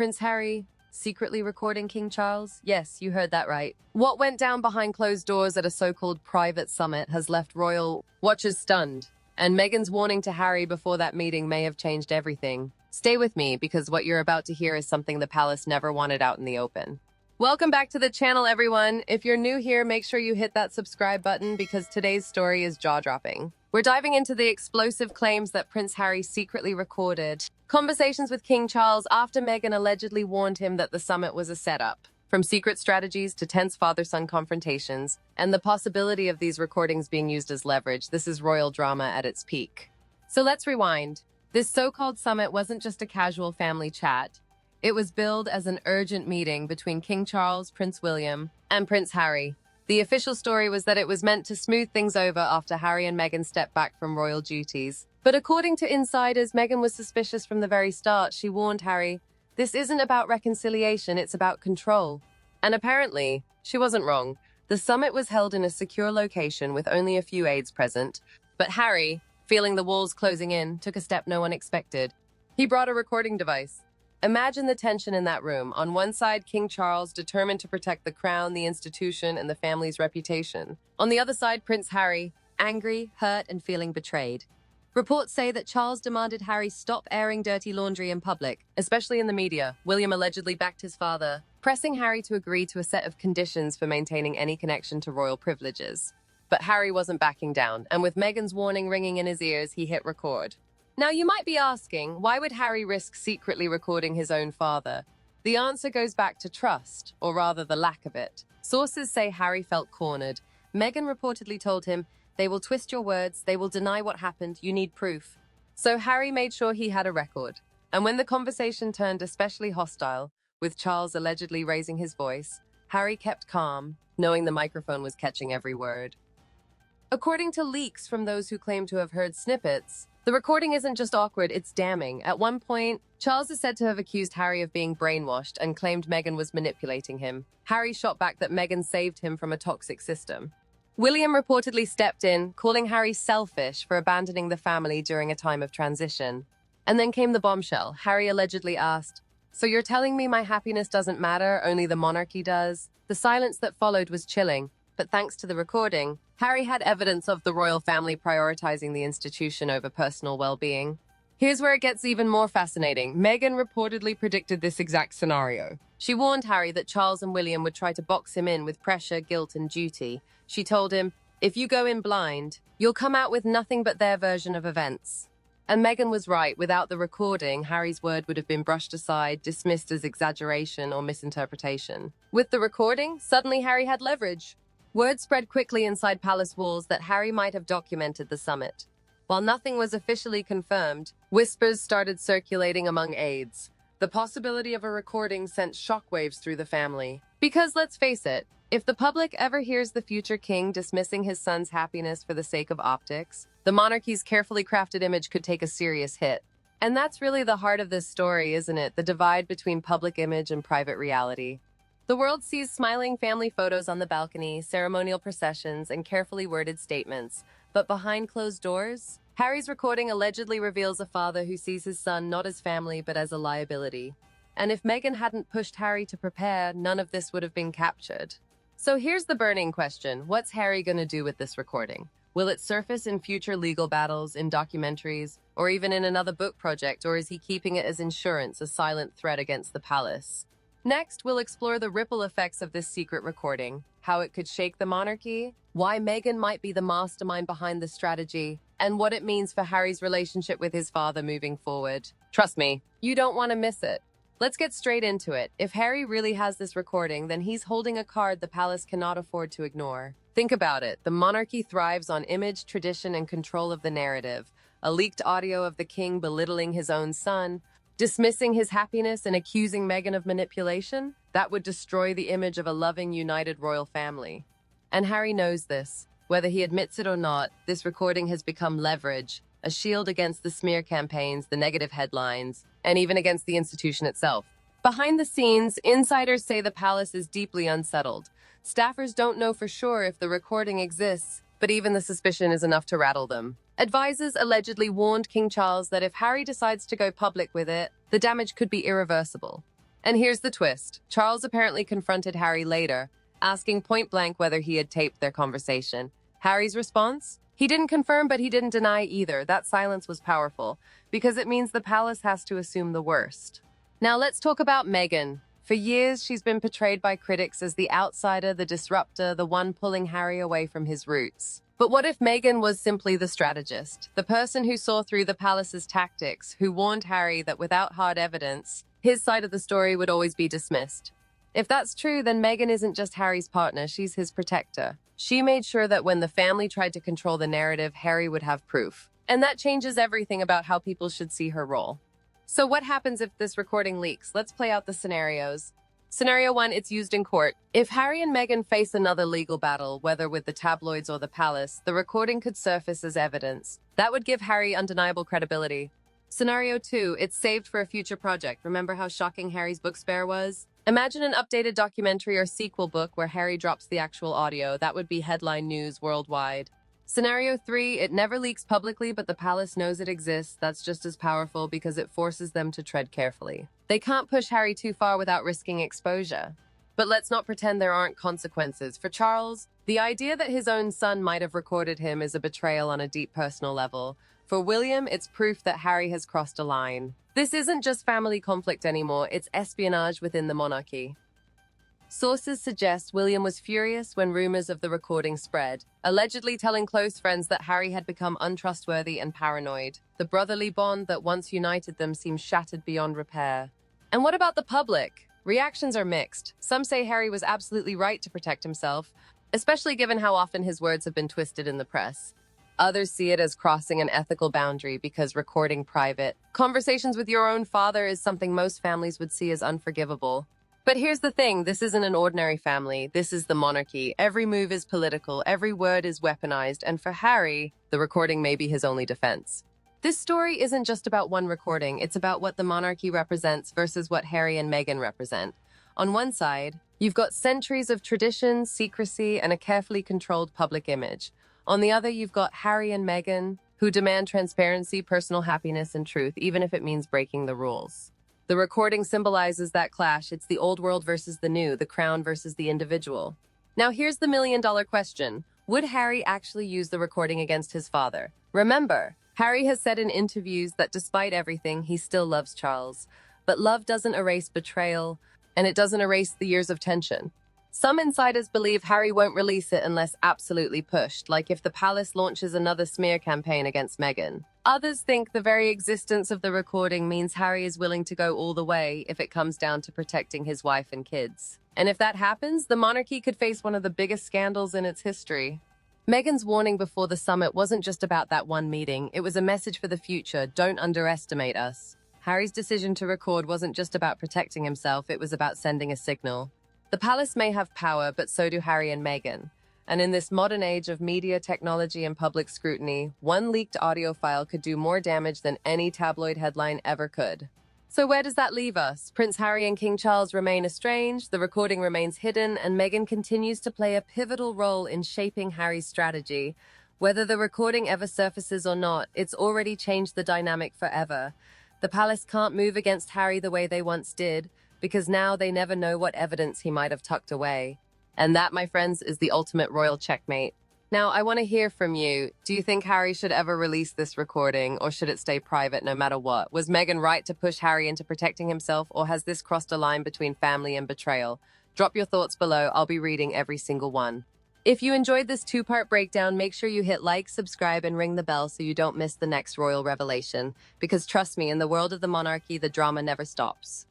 Prince Harry secretly recording King Charles? Yes, you heard that right. What went down behind closed doors at a so-called private summit has left royal watchers stunned. And Meghan's warning to Harry before that meeting may have changed everything. Stay with me, because what you're about to hear is something the palace never wanted out in the open. Welcome back to the channel, everyone. If you're new here, make sure you hit that subscribe button because today's story is jaw-dropping. We're diving into the explosive claims that Prince Harry secretly recorded conversations with King Charles after Meghan allegedly warned him that the summit was a setup. From secret strategies to tense father-son confrontations, and the possibility of these recordings being used as leverage, this is royal drama at its peak. So let's rewind. This so-called summit wasn't just a casual family chat. It was billed as an urgent meeting between King Charles, Prince William, and Prince Harry. The official story was that it was meant to smooth things over after Harry and Meghan stepped back from royal duties. But according to insiders, Meghan was suspicious from the very start. She warned Harry, "This isn't about reconciliation, it's about control." And apparently, she wasn't wrong. The summit was held in a secure location with only a few aides present. But Harry, feeling the walls closing in, took a step no one expected. He brought a recording device. Imagine the tension in that room. On one side, King Charles, determined to protect the crown, the institution, and the family's reputation. On the other side, Prince Harry, angry, hurt, and feeling betrayed. Reports say that Charles demanded Harry stop airing dirty laundry in public, especially in the media. William allegedly backed his father, pressing Harry to agree to a set of conditions for maintaining any connection to royal privileges. But Harry wasn't backing down, and with Meghan's warning ringing in his ears, he hit record. Now, you might be asking, why would Harry risk secretly recording his own father? The answer goes back to trust, or rather the lack of it. Sources say Harry felt cornered. Meghan reportedly told him, "They will twist your words, they will deny what happened, you need proof." So Harry made sure he had a record. And when the conversation turned especially hostile, with Charles allegedly raising his voice, Harry kept calm, knowing the microphone was catching every word. According to leaks from those who claim to have heard snippets, the recording isn't just awkward, it's damning. At one point, Charles is said to have accused Harry of being brainwashed and claimed Meghan was manipulating him. Harry shot back that Meghan saved him from a toxic system. William reportedly stepped in, calling Harry selfish for abandoning the family during a time of transition. And then came the bombshell. Harry allegedly asked, "So you're telling me my happiness doesn't matter, only the monarchy does?" The silence that followed was chilling. But thanks to the recording, Harry had evidence of the royal family prioritizing the institution over personal well-being. Here's where it gets even more fascinating. Meghan reportedly predicted this exact scenario. She warned Harry that Charles and William would try to box him in with pressure, guilt, and duty. She told him, "If you go in blind, you'll come out with nothing but their version of events." And Meghan was right. Without the recording, Harry's word would have been brushed aside, dismissed as exaggeration or misinterpretation. With the recording, suddenly Harry had leverage. Word spread quickly inside palace walls that Harry might have documented the summit. While nothing was officially confirmed, whispers started circulating among aides. The possibility of a recording sent shockwaves through the family. Because let's face it, if the public ever hears the future king dismissing his son's happiness for the sake of optics, the monarchy's carefully crafted image could take a serious hit. And that's really the heart of this story, isn't it? The divide between public image and private reality. The world sees smiling family photos on the balcony, ceremonial processions, and carefully worded statements. But behind closed doors, Harry's recording allegedly reveals a father who sees his son not as family but as a liability. And if Meghan hadn't pushed Harry to prepare, none of this would have been captured. So here's the burning question. What's Harry going to do with this recording? Will it surface in future legal battles, in documentaries, or even in another book project, or is he keeping it as insurance, a silent threat against the palace? Next, we'll explore the ripple effects of this secret recording, how it could shake the monarchy, why Meghan might be the mastermind behind the strategy, and what it means for Harry's relationship with his father moving forward. Trust me, you don't want to miss it. Let's get straight into it. If Harry really has this recording, then he's holding a card the palace cannot afford to ignore. Think about it. The monarchy thrives on image, tradition, and control of the narrative. A leaked audio of the king belittling his own son, dismissing his happiness and accusing Meghan of manipulation? That would destroy the image of a loving, united royal family. And Harry knows this. Whether he admits it or not, this recording has become leverage, a shield against the smear campaigns, the negative headlines, and even against the institution itself. Behind the scenes, insiders say the palace is deeply unsettled. Staffers don't know for sure if the recording exists, but even the suspicion is enough to rattle them. Advisors allegedly warned King Charles that if Harry decides to go public with it, the damage could be irreversible. And here's the twist. Charles apparently confronted Harry later, asking point blank whether he had taped their conversation. Harry's response? He didn't confirm, but he didn't deny either. That silence was powerful, because it means the palace has to assume the worst. Now let's talk about Meghan. For years, she's been portrayed by critics as the outsider, the disruptor, the one pulling Harry away from his roots. But what if Meghan was simply the strategist, the person who saw through the palace's tactics, who warned Harry that without hard evidence, his side of the story would always be dismissed? If that's true, then Meghan isn't just Harry's partner, she's his protector. She made sure that when the family tried to control the narrative, Harry would have proof. And that changes everything about how people should see her role. So what happens if this recording leaks? Let's play out the scenarios. Scenario 1, it's used in court. If Harry and Meghan face another legal battle, whether with the tabloids or the palace, the recording could surface as evidence. That would give Harry undeniable credibility. Scenario 2, it's saved for a future project. Remember how shocking Harry's book spare was? Imagine an updated documentary or sequel book where Harry drops the actual audio. That would be headline news worldwide. Scenario 3, it never leaks publicly, but the palace knows it exists. That's just as powerful because it forces them to tread carefully. They can't push Harry too far without risking exposure. But let's not pretend there aren't consequences. For Charles, the idea that his own son might have recorded him is a betrayal on a deep personal level. For William, it's proof that Harry has crossed a line. This isn't just family conflict anymore, it's espionage within the monarchy. Sources suggest William was furious when rumors of the recording spread, allegedly telling close friends that Harry had become untrustworthy and paranoid. The brotherly bond that once united them seems shattered beyond repair. And what about the public? Reactions are mixed. Some say Harry was absolutely right to protect himself, especially given how often his words have been twisted in the press. Others see it as crossing an ethical boundary because recording private conversations with your own father is something most families would see as unforgivable. But here's the thing, this isn't an ordinary family, this is the monarchy. Every move is political, every word is weaponized, and for Harry, the recording may be his only defense. This story isn't just about one recording, it's about what the monarchy represents versus what Harry and Meghan represent. On one side, you've got centuries of tradition, secrecy, and a carefully controlled public image. On the other, you've got Harry and Meghan, who demand transparency, personal happiness, and truth, even if it means breaking the rules. The recording symbolizes that clash. It's the old world versus the new, the crown versus the individual. Now here's the million-dollar question. Would Harry actually use the recording against his father? Remember, Harry has said in interviews that despite everything, he still loves Charles. But love doesn't erase betrayal, and it doesn't erase the years of tension. Some insiders believe Harry won't release it unless absolutely pushed, like if the palace launches another smear campaign against Meghan. Others think the very existence of the recording means Harry is willing to go all the way if it comes down to protecting his wife and kids. And if that happens, the monarchy could face one of the biggest scandals in its history. Meghan's warning before the summit wasn't just about that one meeting, it was a message for the future: don't underestimate us. Harry's decision to record wasn't just about protecting himself, it was about sending a signal. The palace may have power, but so do Harry and Meghan. And in this modern age of media, technology, and public scrutiny, one leaked audio file could do more damage than any tabloid headline ever could. So where does that leave us? Prince Harry and King Charles remain estranged, the recording remains hidden, and Meghan continues to play a pivotal role in shaping Harry's strategy. Whether the recording ever surfaces or not, it's already changed the dynamic forever. The palace can't move against Harry the way they once did, because now they never know what evidence he might have tucked away. And that, my friends, is the ultimate royal checkmate. Now, I want to hear from you. Do you think Harry should ever release this recording, or should it stay private no matter what? Was Meghan right to push Harry into protecting himself, or has this crossed a line between family and betrayal? Drop your thoughts below. I'll be reading every single one. If you enjoyed this two-part breakdown, make sure you hit like, subscribe, and ring the bell so you don't miss the next royal revelation. Because trust me, in the world of the monarchy, the drama never stops.